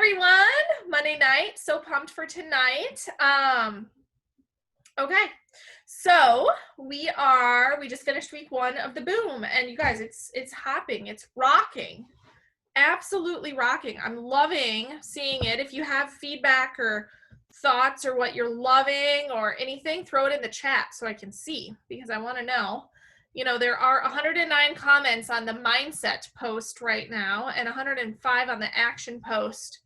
everyone. Monday night. So pumped for tonight. Okay. So we just finished week 1 of the Boom, and you guys, it's hopping. It's rocking. Absolutely rocking. I'm loving seeing it. If you have feedback or thoughts or what you're loving or anything, throw it in the chat so I can see, because I want to know. You know, there are 109 comments on the mindset post right now and 105 on the action post,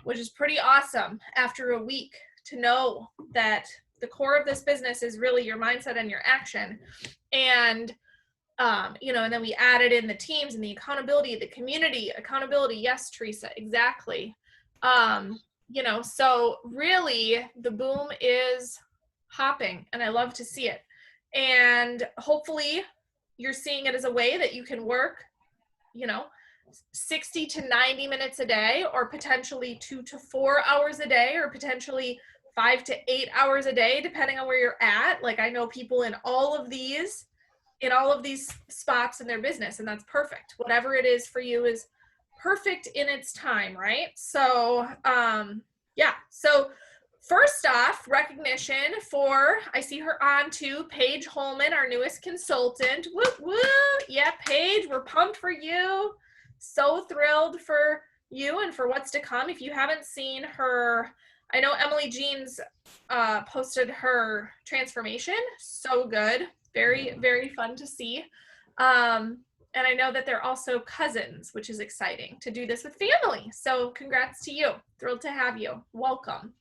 which is pretty awesome after a week to know that the core of this business is really your mindset and your action. And you know, and then we added in the teams and the accountability, the community accountability. Yes, Teresa, exactly. You know, so really the Boom is hopping, and I love to see it. And hopefully you're seeing it as a way that you can work, you know, 60 to 90 minutes a day, or potentially 2 to 4 hours a day, or potentially 5 to 8 hours a day, depending on where you're at. Like, I know people in all of these spots in their business, and that's perfect. Whatever it is for you is perfect in its time, right? So yeah, so first off, recognition for, I see her on too, Paige Holman, our newest consultant. Woo woo. Yeah, Paige, we're pumped for you. So thrilled for you and for what's to come. If you haven't seen her, I know Emily Jeans posted her transformation. So good. Very, very fun to see. And I know that they're also cousins, which is exciting to do this with family. So congrats to you. Thrilled to have you. Welcome.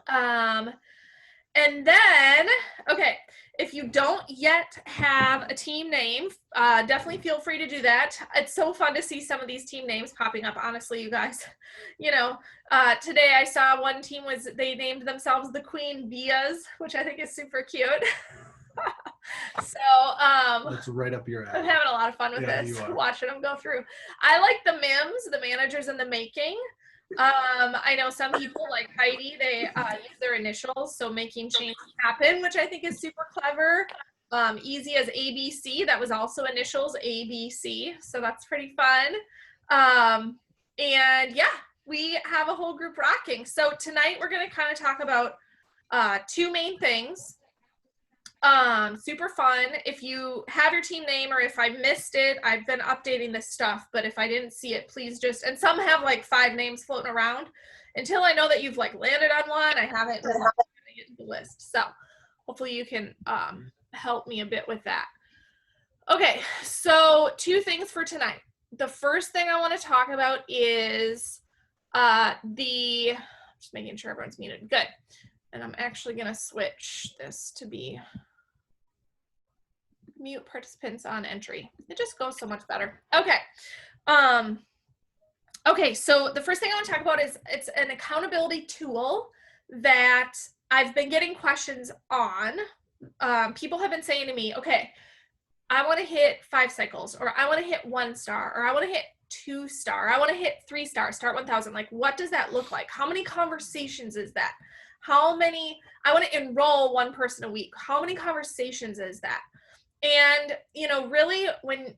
And then, okay, if you don't yet have a team name, definitely feel free to do that. It's so fun to see some of these team names popping up, honestly, you guys. You know, today I saw one team they named themselves the Queen Beas, which I think is super cute. So that's right up your alley. I'm having a lot of fun with this, watching them go through. I like the MIMs, the managers in the making. I know some people like Heidi, they use their initials, so making change happen, which I think is super clever. Easy as ABC, that was also initials, ABC, so that's pretty fun. And yeah, we have a whole group rocking. So tonight we're going to kind of talk about 2 main things. Super fun. If you have your team name, or if I missed it, I've been updating this stuff, but if I didn't see it, please just, and some have like 5 names floating around. Until I know that you've like landed on one, I haven't get the list. So hopefully you can help me a bit with that. Okay, so 2 things for tonight. The first thing I want to talk about is just making sure everyone's muted. Good. And I'm actually going to switch this to be mute participants on entry. It just goes so much better. Okay. Okay, so the first thing I want to talk about is it's an accountability tool that I've been getting questions on. People have been saying to me, okay, I want to hit 5 cycles, or I want to hit 1 star, or I want to hit 2 star, I want to hit 3 stars, start 1,000. Like, what does that look like? How many conversations is that? How many, I want to enroll 1 person a week. How many conversations is that? And, you know, really, when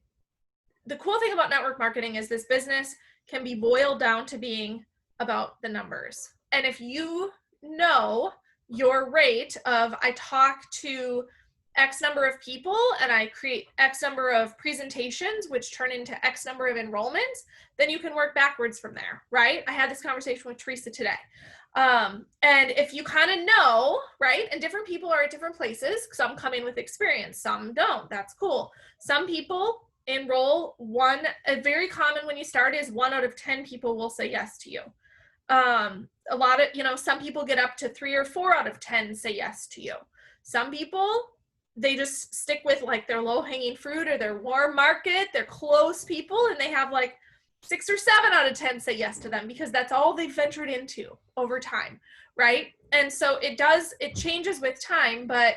the cool thing about network marketing is this business can be boiled down to being about the numbers. And if you know your rate of, I talk to X number of people and I create X number of presentations, which turn into X number of enrollments, then you can work backwards from there, right? I had this conversation with Teresa today. And if you kind of know, right, and different people are at different places, some come in with experience, some don't, that's cool. Some people enroll very common when you start is 1 out of 10 people will say yes to you. A lot of, you know, some people get up to 3 or 4 out of 10 say yes to you. Some people, they just stick with like their low-hanging fruit or their warm market, their close people, and they have like 6 or 7 out of 10 say yes to them because that's all they've ventured into over time, right? And so it changes with time, but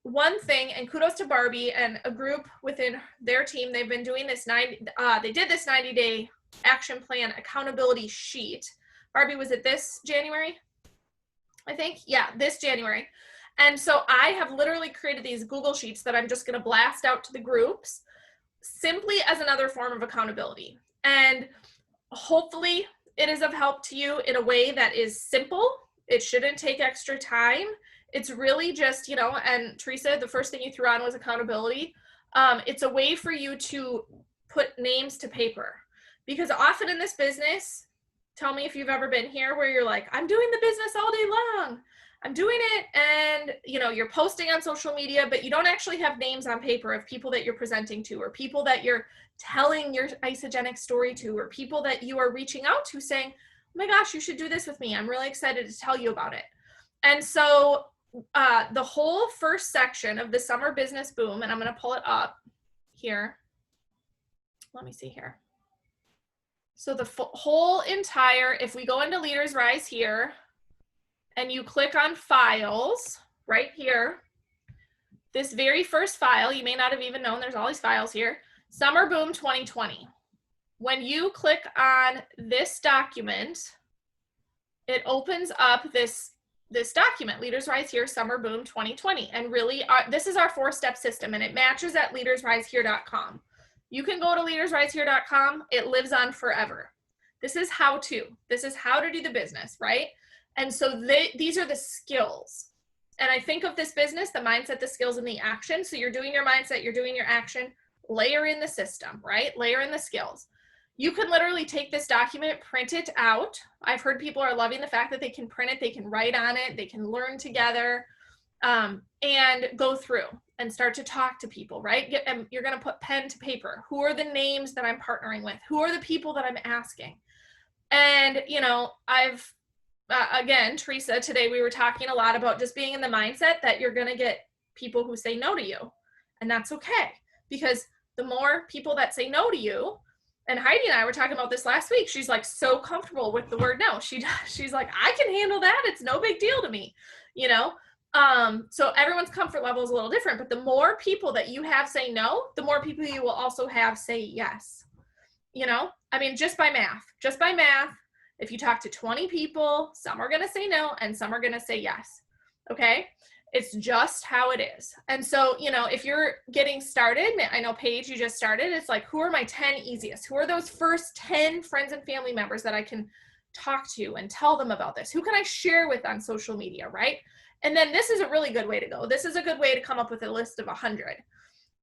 one thing, and kudos to Barbie and a group within their team, they've been doing this they did this 90-day action plan accountability sheet. Barbie, was it this January? I think, yeah, this January. And so I have literally created these Google Sheets that I'm just going to blast out to the groups simply as another form of accountability. And hopefully it is of help to you in a way that is simple. It shouldn't take extra time. It's really just, you know, and Teresa, the first thing you threw on was accountability. It's a way for you to put names to paper, because often in this business, tell me if you've ever been here where you're like, I'm doing the business all day long. I'm doing it, and you know, you're posting on social media, but you don't actually have names on paper of people that you're presenting to, or people that you're telling your Isagenix story to, or people that you are reaching out to saying, oh my gosh, you should do this with me. I'm really excited to tell you about it. And so the whole first section of the Summer Business Boom, and I'm going to pull it up here. Let me see here. So the whole entire, if we go into Leaders Rise here, and you click on files right here, this very first file, you may not have even known there's all these files here, Summer Boom 2020. When you click on this document, it opens up this document, Leaders Rise Here, Summer Boom 2020. And really, this is our 4-step system, and it matches at leadersrisehere.com. You can go to leadersrisehere.com. It lives on forever. This is how to. This is how to do the business, right? And so these are the skills. And I think of this business, the mindset, the skills, and the action. So you're doing your mindset, you're doing your action, layer in the system, right? Layer in the skills. You can literally take this document, print it out. I've heard people are loving the fact that they can print it, they can write on it, they can learn together, and go through and start to talk to people, right? You're going to put pen to paper. Who are the names that I'm partnering with? Who are the people that I'm asking? And, you know, again, Teresa, today we were talking a lot about just being in the mindset that you're going to get people who say no to you. And that's okay, because the more people that say no to you, and Heidi and I were talking about this last week, she's like so comfortable with the word no. She's like, I can handle that. It's no big deal to me, you know? So everyone's comfort level is a little different, but the more people that you have say no, the more people you will also have say yes. You know, I mean, just by math, if you talk to 20 people, some are going to say no and some are going to say yes. Okay. It's just how it is. And so, you know, if you're getting started, I know Paige, you just started, it's like, who are my 10 easiest? Who are those first 10 friends and family members that I can talk to and tell them about this? Who can I share with on social media, right? And then this is a really good way to go. This is a good way to come up with a list of 100.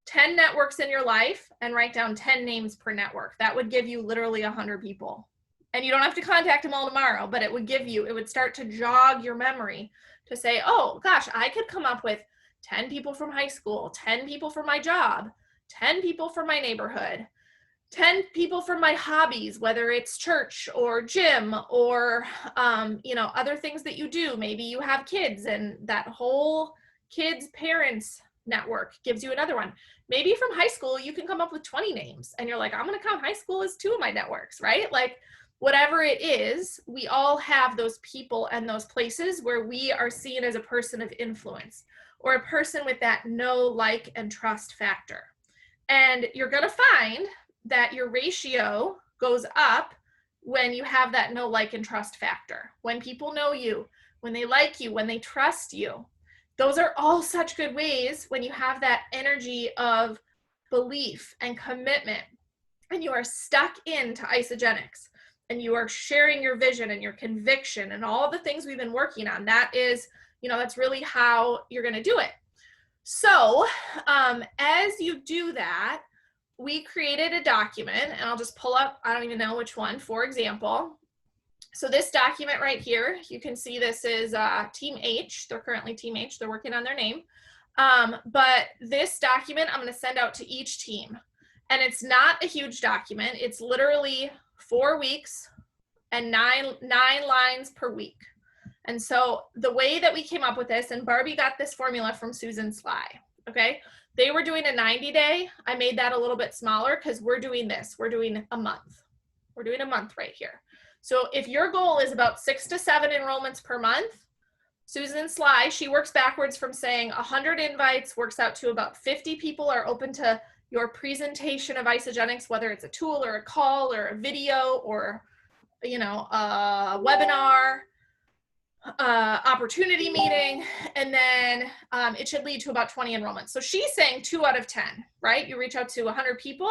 10 networks in your life and write down 10 names per network. That would give you literally 100 people. And you don't have to contact them all tomorrow, but it would start to jog your memory to say, oh gosh, I could come up with 10 people from high school, 10 people from my job, 10 people from my neighborhood, 10 people from my hobbies, whether it's church or gym or, you know, other things that you do. Maybe you have kids and that whole kids parents network gives you another one. Maybe from high school, you can come up with 20 names and you're like, I'm going to count high school as 2 of my networks, right? Like whatever it is, we all have those people and those places where we are seen as a person of influence or a person with that know, like, and trust factor. And you're going to find that your ratio goes up when you have that know, like, and trust factor. When people know you, when they like you, when they trust you. Those are all such good ways when you have that energy of belief and commitment and you are stuck into Isagenix and you are sharing your vision and your conviction and all the things we've been working on. That is, you know, that's really how you're going to do it. So as you do that, we created a document, and I'll just pull up, I don't even know which one, for example. So this document right here, you can see this is Team H. They're currently Team H. They're working on their name. But this document I'm going to send out to each team. And it's not a huge document. It's literally 4 weeks and nine lines per week. And so the way that we came up with this, and Barbie got this formula from Susan Sly, okay? They were doing a 90-day. I made that a little bit smaller because we're doing this. We're doing a month. We're doing a month right here. So if your goal is about 6 to 7 enrollments per month, Susan Sly, she works backwards from saying 100 invites works out to about 50 people are open to your presentation of Isagenix, whether it's a tool or a call or a video or, you know, a webinar, opportunity meeting, and then it should lead to about 20 enrollments. So she's saying 2 out of 10, right? You reach out to 100 people,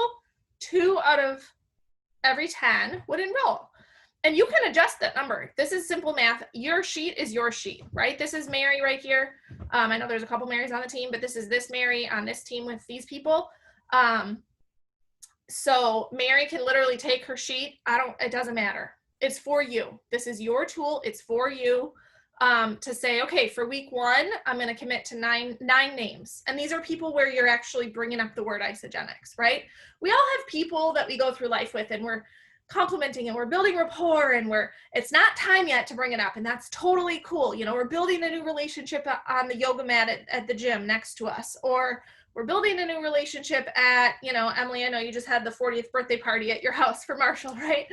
2 out of every 10 would enroll. And you can adjust that number. This is simple math. Your sheet is your sheet, right? This is Mary right here. I know there's a couple Marys on the team, but this is this Mary on this team with these people. So Mary can literally take her sheet. It doesn't matter. It's for you. This is your tool. It's for you to say, okay, for week 1, I'm going to commit to nine names. And these are people where you're actually bringing up the word Isagenix, right? We all have people that we go through life with, and we're complimenting and we're building rapport, and it's not time yet to bring it up. And that's totally cool. You know, we're building a new relationship on the yoga mat at the gym next to us, or we're building a new relationship at, you know, Emily, I know you just had the 40th birthday party at your house for Marshall, right?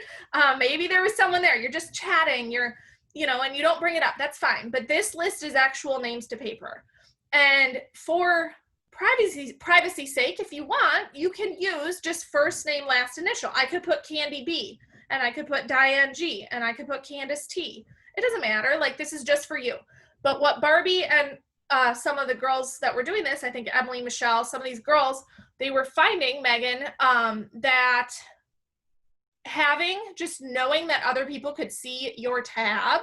Maybe there was someone there, you're just chatting, you know, and you don't bring it up, that's fine. But this list is actual names to paper. And for privacy's sake, if you want, you can use just first name, last initial. I could put Candy B, and I could put Diane G, and I could put Candace T. It doesn't matter, like this is just for you. But what Barbie and some of the girls that were doing this, I think Emily, Michelle, some of these girls, they were finding, Megan, that just knowing that other people could see your tab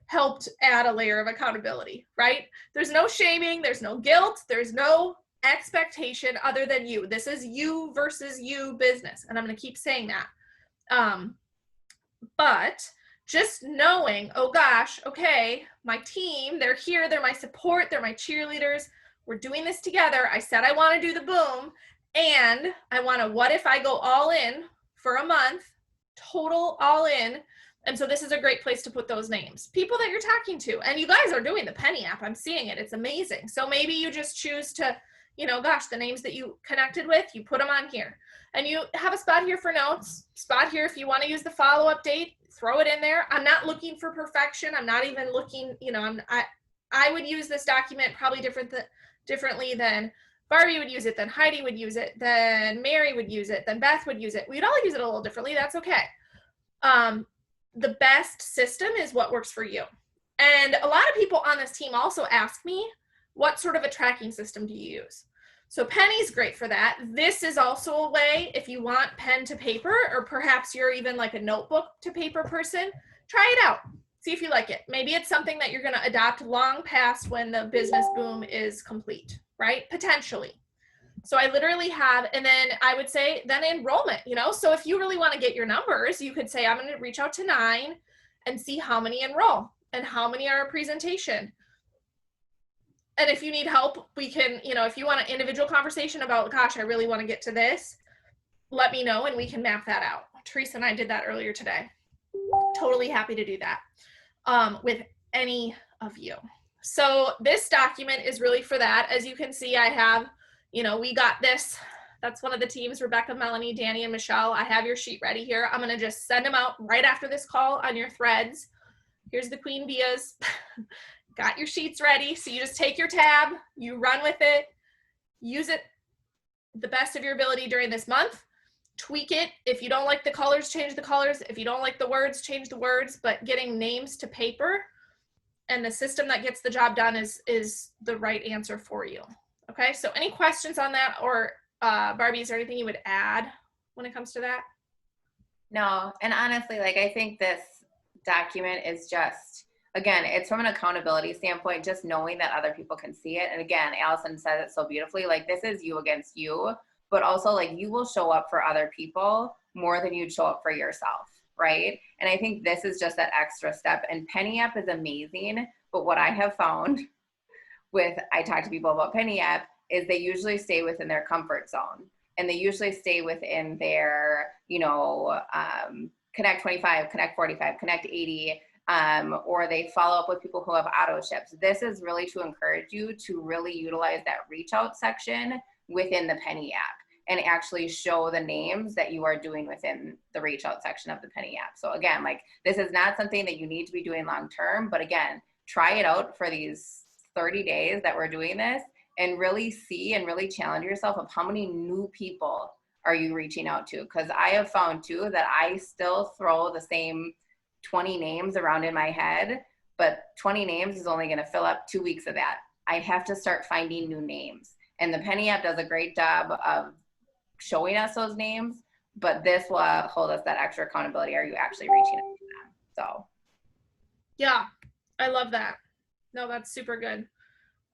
helped add a layer of accountability, right? There's no shaming, there's no guilt, there's no expectation other than you. This is you versus you business. And I'm going to keep saying that. But just knowing, oh gosh, okay, my team, they're here, they're my support, they're my cheerleaders, we're doing this together. I said I want to do the boom, and I want to, what if I go all in for a month, total all in. And so this is a great place to put those names, people that you're talking to. And you guys are doing the Penny app, I'm seeing it, it's amazing. So maybe you just choose to, you know, gosh, the names that you connected with, you put them on here. And you have a spot here for notes, spot here if you want to use the follow-up date, throw it in there. I'm not looking for perfection. I'm not even looking, you know, I would use this document probably differently than Barbie would use it, than Heidi would use it, than Mary would use it, than Beth would use it. We'd all use it a little differently. That's okay. The best system is what works for you. And a lot of people on this team also ask me, what sort of a tracking system do you use? So Penny's great for that. This is also a way, if you want pen to paper, or perhaps you're even like a notebook to paper person, try it out. See if you like it. Maybe it's something that you're going to adopt long past when the business boom is complete, right? Potentially. So I literally have, and then I would say then enrollment, you know, so if you really want to get your numbers, you could say, I'm going to reach out to 9 and see how many enroll and how many are a presentation. And if you need help, we can, you know, if you want an individual conversation about, gosh, I really want to get to this, let me know and we can map that out. Teresa and I did that earlier today. Totally happy to do that with any of you. So this document is really for that. As you can see, I have, you know, we got this. That's one of the teams, Rebecca, Melanie, Danny, and Michelle. I have your sheet ready here. I'm going to just send them out right after this call on your threads. Here's the Queen Beas. Got your sheets ready. So you just take your tab, you run with it, use it the best of your ability during this month, tweak it. If you don't like the colors, change the colors. If you don't like the words, change the words, but getting names to paper and the system that gets the job done is the right answer for you. Okay, so any questions on that, or Barbie, is there anything you would add when it comes to that? No, and honestly, like I think this document is just, again, it's from an accountability standpoint, just knowing that other people can see it. And again, Allison said it so beautifully, like this is you against you, but also like you will show up for other people more than you'd show up for yourself, right? And I think this is just that extra step. And Penny App is amazing, but what I have found I talk to people about Penny App is they usually stay within their comfort zone, and they usually stay within their, you know, Connect 25, Connect 45, Connect 80, or they follow up with people who have auto ships. This is really to encourage you to really utilize that reach out section within the Penny App and actually show the names that you are doing within the reach out section of the Penny App. So again, like this is not something that you need to be doing long term, but again, try it out for these 30 days that we're doing this and really see and really challenge yourself of how many new people are you reaching out to? Because I have found too that I still throw the same 20 names around in my head, but 20 names is only going to fill up 2 weeks of that. I have to start finding new names. And the Penny App does a great job of showing us those names, but this will hold us that extra accountability. Are you actually reaching out to So Yeah, I love that. No, that's super good.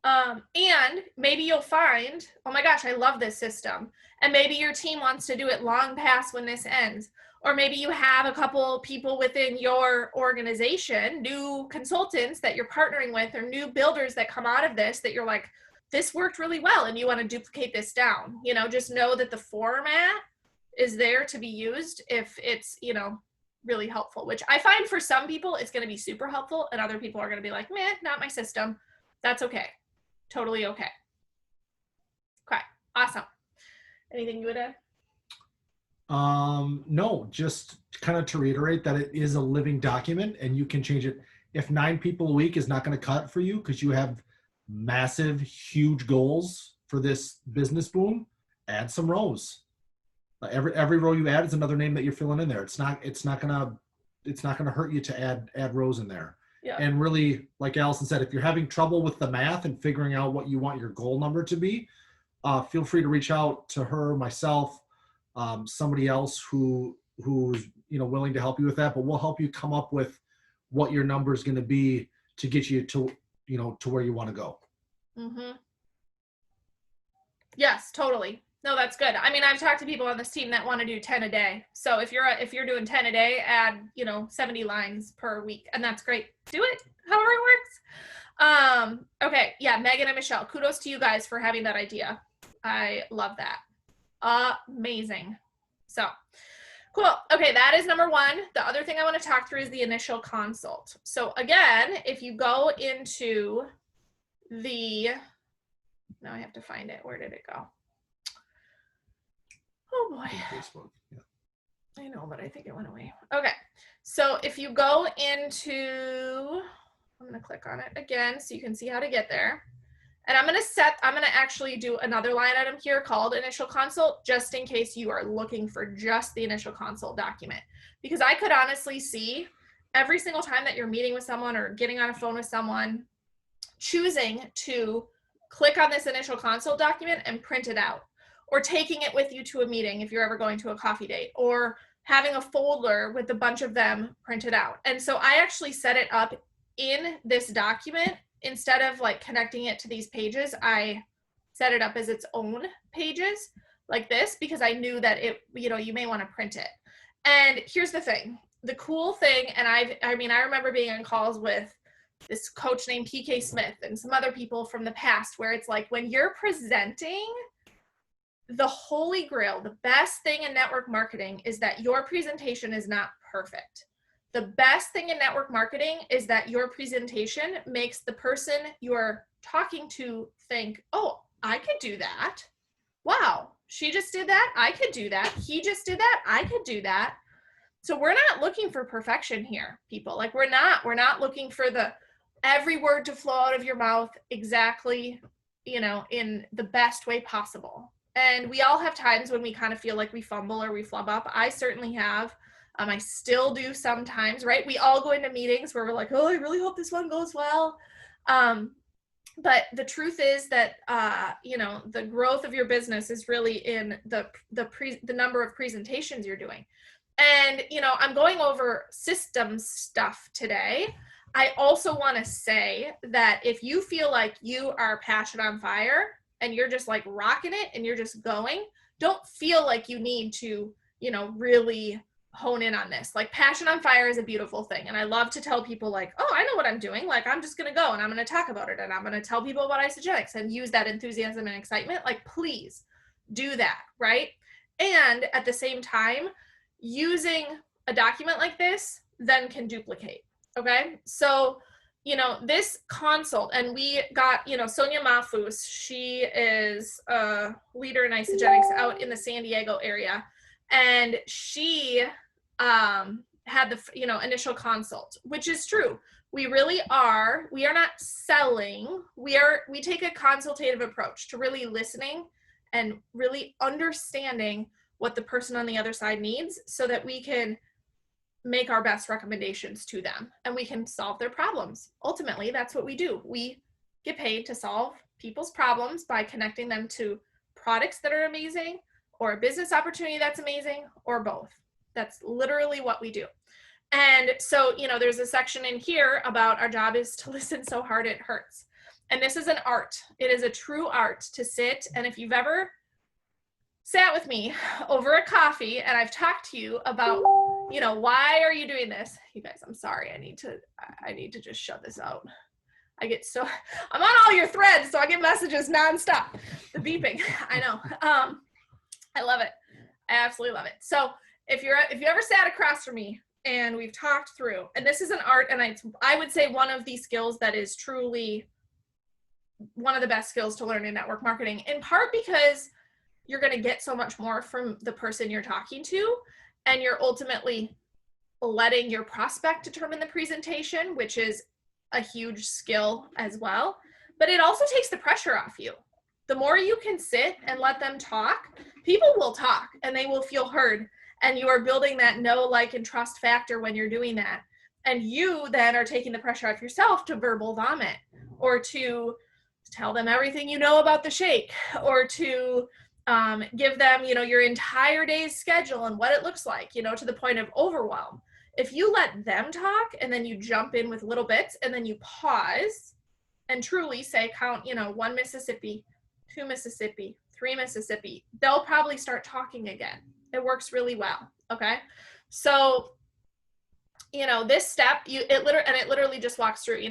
And maybe you'll find, oh my gosh, I love this system. And maybe your team wants to do it long past when this ends. Or maybe you have a couple people within your organization, new consultants that you're partnering with, or new builders that come out of this that you're like, this worked really well, and you want to duplicate this down. You know, just know that the format is there to be used if it's, you know, really helpful, which I find for some people it's going to be super helpful, and other people are going to be like, meh, not my system. That's okay. Totally okay. Okay, awesome. Anything you would add? No, just kind of to reiterate that it is a living document and you can change it. If 9 people a week is not going to cut for you because you have massive, huge goals for this business boom, add some rows. Every row you add is another name that you're filling in there. It's not gonna hurt you to add rows in there. Yeah. And really, like Allison said, if you're having trouble with the math and figuring out what you want your goal number to be, feel free to reach out to her, myself, somebody else who's willing to help you with that. But we'll help you come up with what your number is going to be to get you to to where you want to go. Mm-hmm. Yes, totally. No, that's good. I mean, I've talked to people on this team that want to do 10 a day. So if you're doing 10 a day, add 70 lines per week, and that's great. Do it however it works. Okay, yeah, Megan and Michelle, kudos to you guys for having that idea. I love that. Amazing. So cool. Okay, that is number 1. The other thing I want to talk through is the initial consult. So again, if you go into now I have to find it. Where did it go? Oh boy. Facebook. Yeah. I know, but I think it went away. Okay. So if you go into, I'm going to click on it again so you can see how to get there. And I'm going to actually do another line item here called initial consult, just in case you are looking for just the initial consult document. Because I could honestly see every single time that you're meeting with someone or getting on a phone with someone, choosing to click on this initial consult document and print it out, or taking it with you to a meeting if you're ever going to a coffee date, or having a folder with a bunch of them printed out. And so I actually set it up in this document. Instead of like connecting it to these pages, I set it up as its own pages like this, because I knew that you may want to print it. And here's the thing, the cool thing, and I remember being on calls with this coach named PK Smith and some other people from the past, where it's like, when you're presenting, the holy grail, the best thing in network marketing is that your presentation is not perfect. The best thing in network marketing is that your presentation makes the person you're talking to think, oh, I could do that. Wow, she just did that. I could do that. He just did that. I could do that. So we're not looking for perfection here, people. Like we're not looking for every word to flow out of your mouth exactly, in the best way possible. And we all have times when we kind of feel like we fumble or we flub up. I certainly have. I still do sometimes, right? We all go into meetings where we're like, oh, I really hope this one goes well. But the truth is that, the growth of your business is really in the number of presentations you're doing. And, I'm going over systems stuff today. I also want to say that if you feel like you are passion on fire and you're just like rocking it and you're just going, don't feel like you need to, really hone in on this. Like, passion on fire is a beautiful thing. And I love to tell people like, oh, I know what I'm doing. Like, I'm just going to go and I'm going to talk about it. And I'm going to tell people about Isagenix and use that enthusiasm and excitement. Like, please do that. Right. And at the same time, using a document like this then can duplicate. Okay. So, this consult, and we got, Sonia Mafus, she is a leader in Isagenix out in the San Diego area. And she had the initial consult, which is true. We are not selling. We take a consultative approach to really listening and really understanding what the person on the other side needs, so that we can make our best recommendations to them and we can solve their problems. Ultimately, that's what we do. We get paid to solve people's problems by connecting them to products that are amazing, or a business opportunity that's amazing, or both. That's literally what we do. And so, there's a section in here about our job is to listen so hard it hurts. And this is an art. It is a true art to sit. And if you've ever sat with me over a coffee and I've talked to you about, why are you doing this? You guys, I'm sorry. I need to just shut this out. I'm on all your threads, so I get messages nonstop. The beeping, I know. I love it. I absolutely love it. So if you ever sat across from me and we've talked through, and this is an art, and I would say one of these skills that is truly one of the best skills to learn in network marketing, in part because you're going to get so much more from the person you're talking to, and you're ultimately letting your prospect determine the presentation, which is a huge skill as well. But it also takes the pressure off you. The more you can sit and let them talk, people will talk and they will feel heard. And you are building that know, like, and trust factor when you're doing that. And you then are taking the pressure off yourself to verbal vomit, or to tell them everything you know about the shake, or to give them, your entire day's schedule and what it looks like, to the point of overwhelm. If you let them talk and then you jump in with little bits and then you pause and truly say, count, 1 Mississippi, 2 Mississippi, 3 Mississippi, they'll probably start talking again. It works really well. Okay. So, this step, it literally just walks through,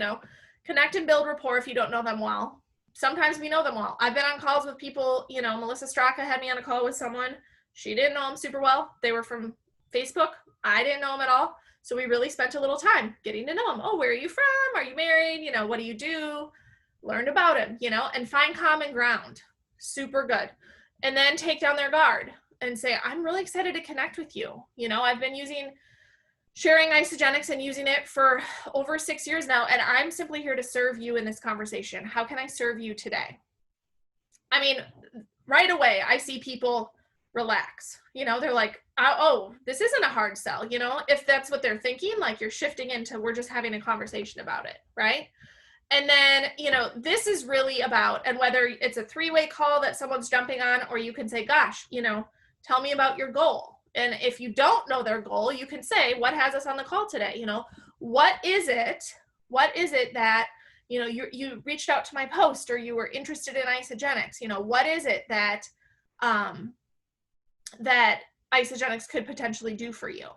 connect and build rapport if you don't know them well. Sometimes we know them well. I've been on calls with people, Melissa Straka had me on a call with someone. She didn't know them super well. They were from Facebook. I didn't know them at all. So we really spent a little time getting to know them. Oh, where are you from? Are you married? What do you do? Learned about him, and find common ground. Super good. And then take down their guard and say, I'm really excited to connect with you. I've been sharing Isagenix and using it for over 6 years now, and I'm simply here to serve you in this conversation. How can I serve you today? I mean, right away, I see people relax. They're like, oh, this isn't a hard sell. If that's what they're thinking, like, you're shifting into, we're just having a conversation about it, right? And then, this is really about, and whether it's a 3-way call that someone's jumping on, or you can say, gosh, tell me about your goal. And if you don't know their goal, you can say, what has us on the call today? What is it that, you reached out to my post, or you were interested in Isagenix? What is it that, that Isagenix could potentially do for you?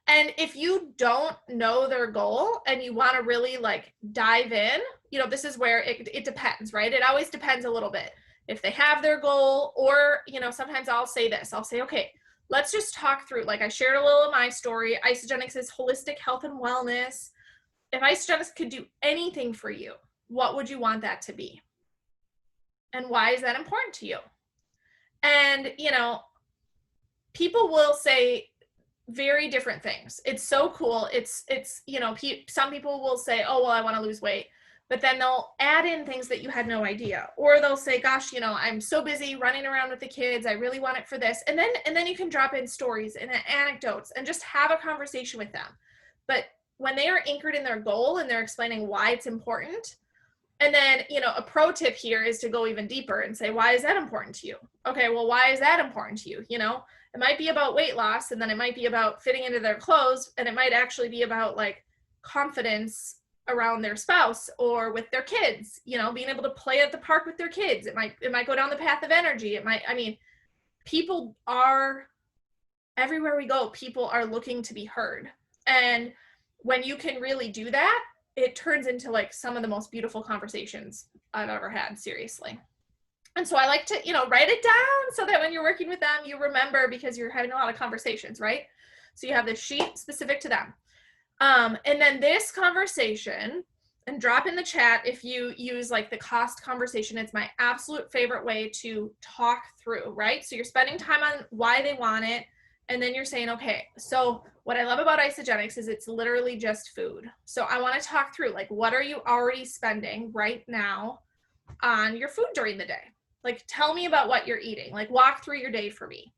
And if you don't know their goal and you want to really dive in, this is where it depends, right? It always depends a little bit. If they have their goal, or, sometimes I'll say this, I'll say, okay, let's just talk through, I shared a little of my story. Isagenix is holistic health and wellness. If Isagenix could do anything for you, what would you want that to be? And why is that important to you? And, people will say very different things. It's so cool. It's some people will say, oh, well, I want to lose weight. But then they'll add in things that you had no idea. Or they'll say, gosh, I'm so busy running around with the kids. I really want it for this. And then you can drop in stories and anecdotes and just have a conversation with them. But when they are anchored in their goal and they're explaining why it's important, and then, a pro tip here is to go even deeper and say, why is that important to you? Okay, well, why is that important to you? It might be about weight loss, and then it might be about fitting into their clothes, and it might actually be about confidence around their spouse or with their kids, being able to play at the park with their kids. It might go down the path of energy. People are, everywhere we go, people are looking to be heard. And when you can really do that, it turns into some of the most beautiful conversations I've ever had, seriously. And so I like to, write it down so that when you're working with them, you remember, because you're having a lot of conversations, right? So you have this sheet specific to them. And then this conversation, and drop in the chat if you use the cost conversation. It's my absolute favorite way to talk through, right? So you're spending time on why they want it. And then you're saying, okay, so what I love about Isagenix is it's literally just food. So I want to talk through, what are you already spending right now on your food during the day? Tell me about what you're eating. Walk through your day for me.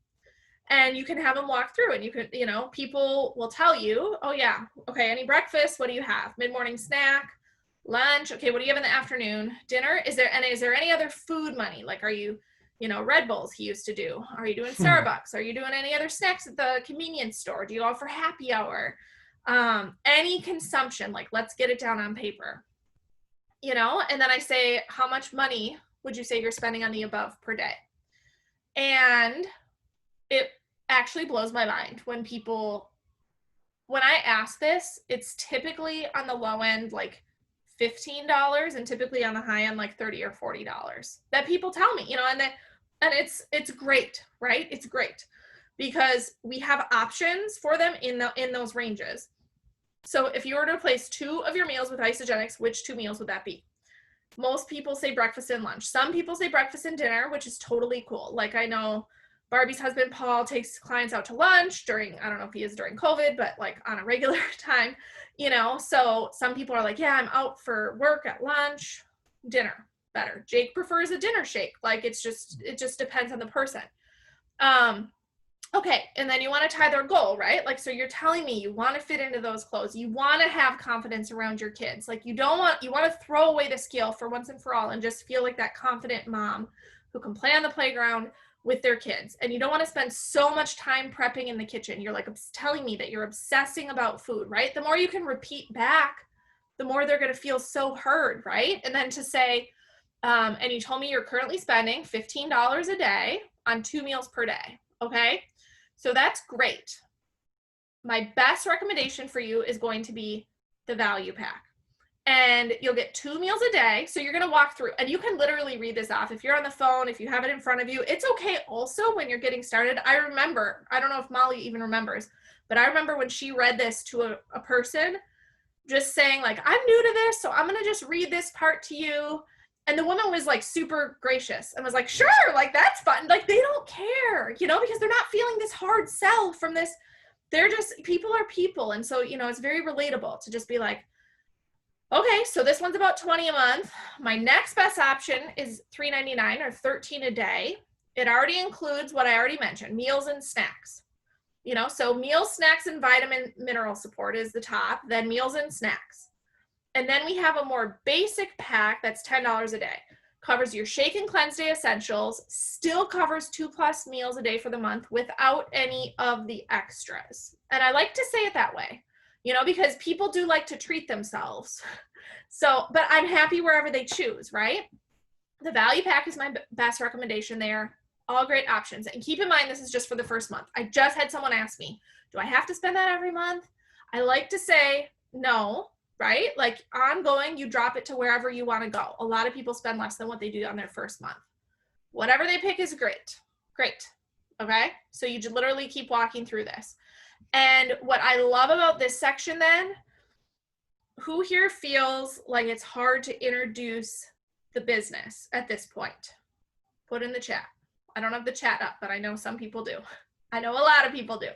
And you can have them walk through, and you can, people will tell you, oh yeah, okay, any breakfast? What do you have? Mid-morning snack, lunch? Okay, what do you have in the afternoon? Dinner? Is there any other food money? Are you, Red Bulls he used to do. Are you doing Starbucks? Are you doing any other snacks at the convenience store? Do you go for happy hour? Any consumption, like let's get it down on paper, and then I say, how much money would you say you're spending on the above per day? And it actually blows my mind when I ask this, it's typically on the low end, like $15, and typically on the high end, like $30 or $40 that people tell me, and it's great, right? It's great because we have options for them in those ranges. So if you were to replace 2 of your meals with Isagenix, which 2 meals would that be? Most people say breakfast and lunch. Some people say breakfast and dinner, which is totally cool. Like I know Barbie's husband, Paul, takes clients out to lunch during, I don't know if he is during COVID, but like on a regular time, so some people are like, yeah, I'm out for work at lunch, dinner, better. Jake prefers a dinner shake. Like it just depends on the person. Okay, and then you want to tie their goal, right? Like, so you're telling me you want to fit into those clothes. You want to have confidence around your kids. Like you want to throw away the scale for once and for all and just feel like that confident mom who can play on the playground with their kids. And you don't want to spend so much time prepping in the kitchen. You're like telling me that you're obsessing about food, right? The more you can repeat back, the more they're going to feel so heard, right? And then to say, and you told me you're currently spending $15 a day on 2 meals per day, okay? So that's great. My best recommendation for you is going to be the value pack. And you'll get 2 meals a day. So you're going to walk through, and you can literally read this off. If you're on the phone, if you have it in front of you, it's okay also when you're getting started. I remember, I don't know if Molly even remembers, but I remember when she read this to a person, just saying like, I'm new to this, so I'm going to just read this part to you. And the woman was like super gracious and was like, sure, like that's fun. Like they don't care, because they're not feeling this hard sell from this. They're just, people are people. And so, it's very relatable to just be like, okay, so this one's about $20 a month. My next best option is $3.99 or $13 a day. It already includes what I already mentioned, meals and snacks. So meals, snacks, and vitamin mineral support is the top, then meals and snacks. And then we have a more basic pack that's $10 a day. Covers your shake and cleanse day essentials, still covers 2+ meals a day for the month without any of the extras. And I like to say it that way, because people do like to treat themselves. So, but I'm happy wherever they choose, right? The value pack is my best recommendation there. All great options. And keep in mind, this is just for the first month. I just had someone ask me, do I have to spend that every month? I like to say no. Right? Like ongoing, you drop it to wherever you want to go. A lot of people spend less than what they do on their first month. Whatever they pick is great. Great. Okay? So you just literally keep walking through this. And what I love about this section then, who here feels like it's hard to introduce the business at this point? Put in the chat. I don't have the chat up, but I know some people do. I know a lot of people do.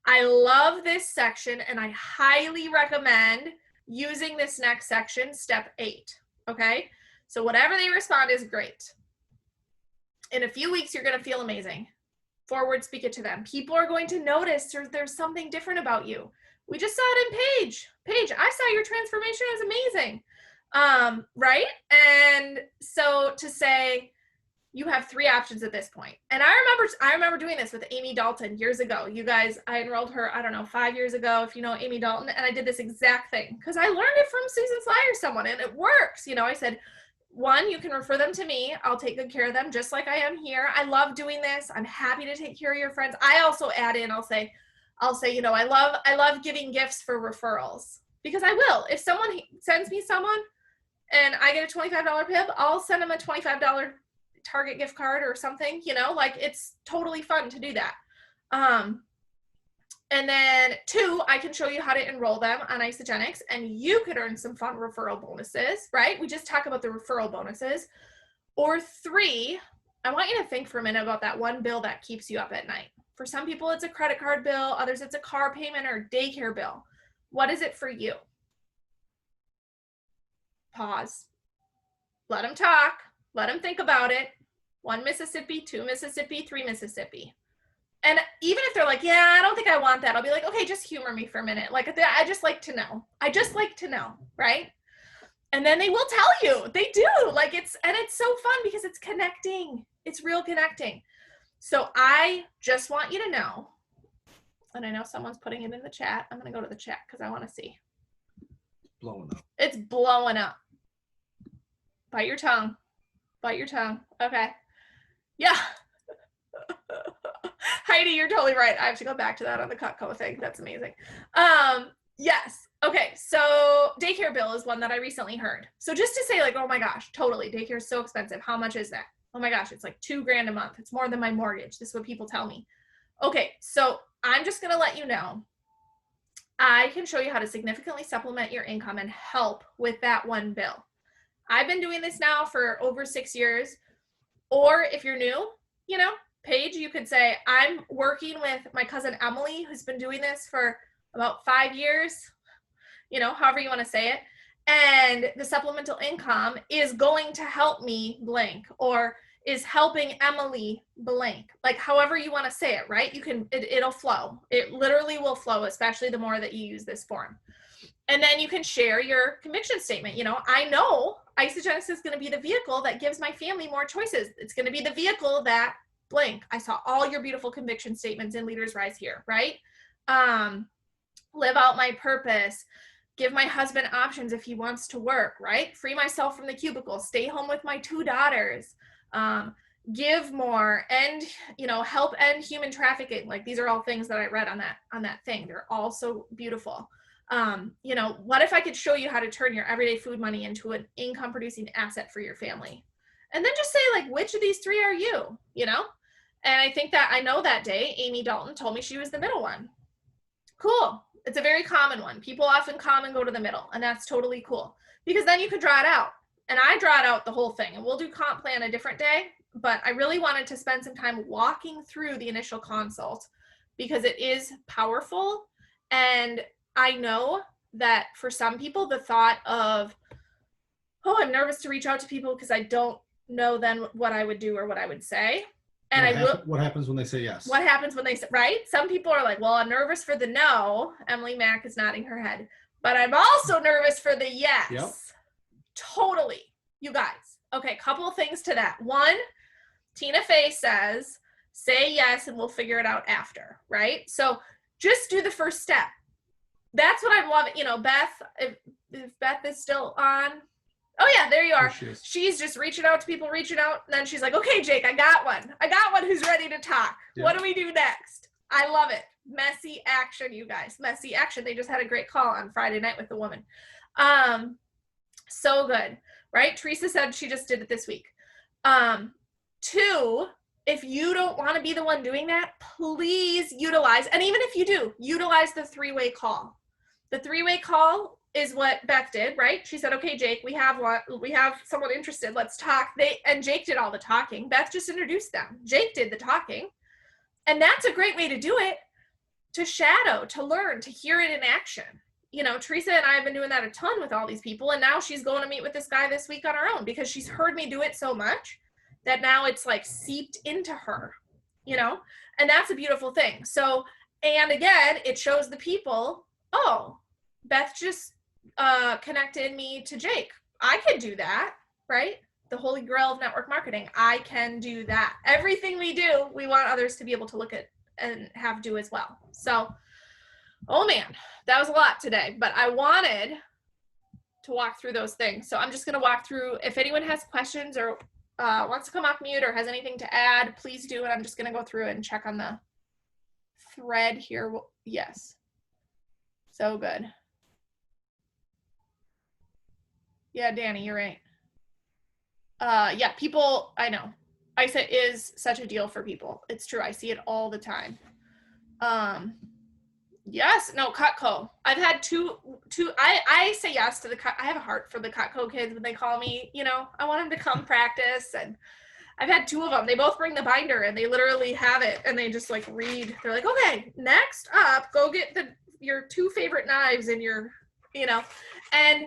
I love this section and I highly recommend using this next section, step 8, okay? So whatever they respond is great. In a few weeks, you're gonna feel amazing. Forward speak it to them. People are going to notice there's something different about you. We just saw it in Paige. Paige, I saw your transformation, it was amazing, right? And so to say, you have 3 options at this point. And I remember doing this with Amy Dalton years ago. You guys, I enrolled her, I don't know, 5 years ago, if you know Amy Dalton, and I did this exact thing because I learned it from Susan Sly or someone, and it works. I said, 1, you can refer them to me. I'll take good care of them just like I am here. I love doing this. I'm happy to take care of your friends. I also add in, I'll say, I love giving gifts for referrals because I will. If someone sends me someone and I get a $25 PIB, I'll send them a $25 Target gift card or something, like it's totally fun to do that. And then 2, I can show you how to enroll them on Isagenix and you could earn some fun referral bonuses, right? We just talked about the referral bonuses. Or 3, I want you to think for a minute about that one bill that keeps you up at night. For some people, it's a credit card bill. Others, it's a car payment or daycare bill. What is it for you? Pause. Let them talk. Let them think about it. 1 Mississippi, 2 Mississippi, 3 Mississippi. And even if they're like, yeah, I don't think I want that, I'll be like, okay, just humor me for a minute. Like, I just like to know. I just like to know, right? And then they will tell you. They do. Like, it's so fun because it's connecting. It's real connecting. So I just want you to know, and I know someone's putting it in the chat. I'm going to go to the chat because I want to see. Blowing up. It's blowing up. Bite your tongue. Bite your tongue. Okay. Yeah. Heidi, you're totally right. I have to go back to that on the Cutco thing. That's amazing. Yes. Okay. So daycare bill is one that I recently heard. So just to say like, oh my gosh, totally. Daycare is so expensive. How much is that? Oh my gosh, it's like $2,000 a month. It's more than my mortgage. This is what people tell me. Okay. So I'm just going to let you know, I can show you how to significantly supplement your income and help with that one bill. I've been doing this now for over 6 years. Or if you're new, you know, Paige, you could say, I'm working with my cousin Emily, who's been doing this for about 5 years, you know, however you want to say it. And the supplemental income is going to help me blank, or is helping Emily blank, like however you want to say it, right? You can, it'll flow. It literally will flow, especially the more that you use this form. And then you can share your conviction statement. You know, I know Isagenesis is going to be the vehicle that gives my family more choices. It's going to be the vehicle that blank. I saw all your beautiful conviction statements in Leaders Rise here, right? Live out my purpose. Give my husband options if he wants to work, right? Free myself from the cubicle. Stay home with my 2 daughters. Give more, and, you know, help end human trafficking. Like, these are all things that I read on that thing. They're all so beautiful. You know, what if I could show you how to turn your everyday food money into an income producing asset for your family? And then just say, like, which of these 3 are you, you know? And I think that I know that day, Amy Dalton told me she was the middle one. Cool. It's a very common one. People often come and go to the middle, and that's totally cool, because then you can draw it out. And I draw it out the whole thing, and we'll do comp plan a different day, but I really wanted to spend some time walking through the initial consult because it is powerful. And I know that for some people, the thought of, oh, I'm nervous to reach out to people because I don't know then what I would do or what I would say. And what happens when they say yes? What happens when they say, right? Some people are like, well, I'm nervous for the no. Emily Mack is nodding her head, but I'm also nervous for the yes. Yep. Totally. You guys. Okay. Couple things to that. One, Tina Fey says, say yes and we'll figure it out after, right? So just do the first step. That's what I'm loving. You know, Beth, if Beth is still on. Oh yeah, there you are. She's just reaching out to people, reaching out. And then she's like, okay, Jake, I got one who's ready to talk. Yeah. What do we do next? I love it. Messy action, you guys. Messy action. They just had a great call on Friday night with the woman. So good, right? Teresa said she just did it this week. 2, if you don't want to be the one doing that, please utilize, and even if you do, utilize the 3-way call. The 3-way call is what Beth did, right? She said, okay, Jake, we have someone interested. Let's talk. And Jake did all the talking. Beth just introduced them. Jake did the talking. And that's a great way to do it, to shadow, to learn, to hear it in action. You know, Teresa and I have been doing that a ton with all these people. And now she's going to meet with this guy this week on her own because she's heard me do it so much that now it's like seeped into her, you know, and that's a beautiful thing. So, and again, it shows the people, oh, Beth just connected me to Jake. I can do that, right? The holy grail of network marketing. I can do that. Everything we do, we want others to be able to look at and have do as well. So, oh man, that was a lot today, but I wanted to walk through those things. So I'm just going to walk through. If anyone has questions or wants to come off mute or has anything to add, please do. And I'm just going to go through and check on the thread here. Yes. So good. Yeah, Danny, you're right. Yeah, people, I know. ISA is such a deal for people. It's true. I see it all the time. Yes, no, Cutco. I've had two, I say yes to I have a heart for the Cutco kids when they call me, you know, I want them to come practice. And I've had 2 of them. They both bring the binder and they literally have it and they just like read. They're like, okay, next up, go get your 2 favorite knives in your, you know, and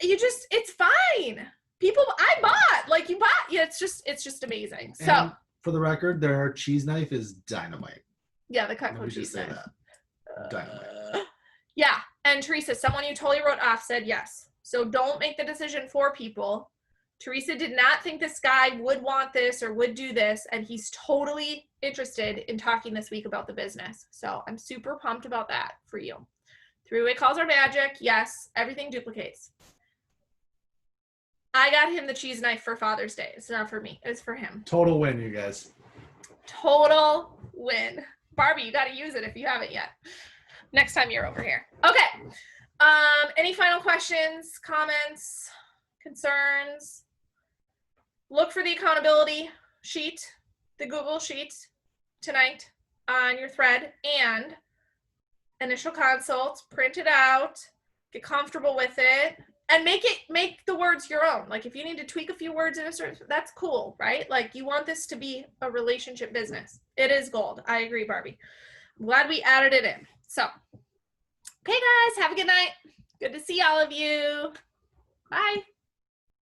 you just, it's fine. People, I bought, like you bought, yeah, it's just amazing. So and for the record, their cheese knife is dynamite. Yeah, the Cutco cheese knife. Dynamite. Yeah, and Teresa, someone you totally wrote off said yes. So don't make the decision for people. Teresa did not think this guy would want this or would do this, and he's totally interested in talking this week about the business. So I'm super pumped about that for you. Three-way calls are magic. Yes, everything duplicates. I got him the cheese knife for Father's Day. It's not for me. It's for him. Total win, you guys. Total win. Barbie, you got to use it if you haven't yet. Next time you're over here. Okay. Any final questions, comments, concerns? Look for the accountability sheet, the Google sheet tonight on your thread, and initial consult, print it out, get comfortable with it, and make the words your own. Like if you need to tweak a few words in a certain, that's cool, right? Like you want this to be a relationship business. It is gold. I agree, Barbie. I'm glad we added it in. So, okay guys, have a good night. Good to see all of you. Bye.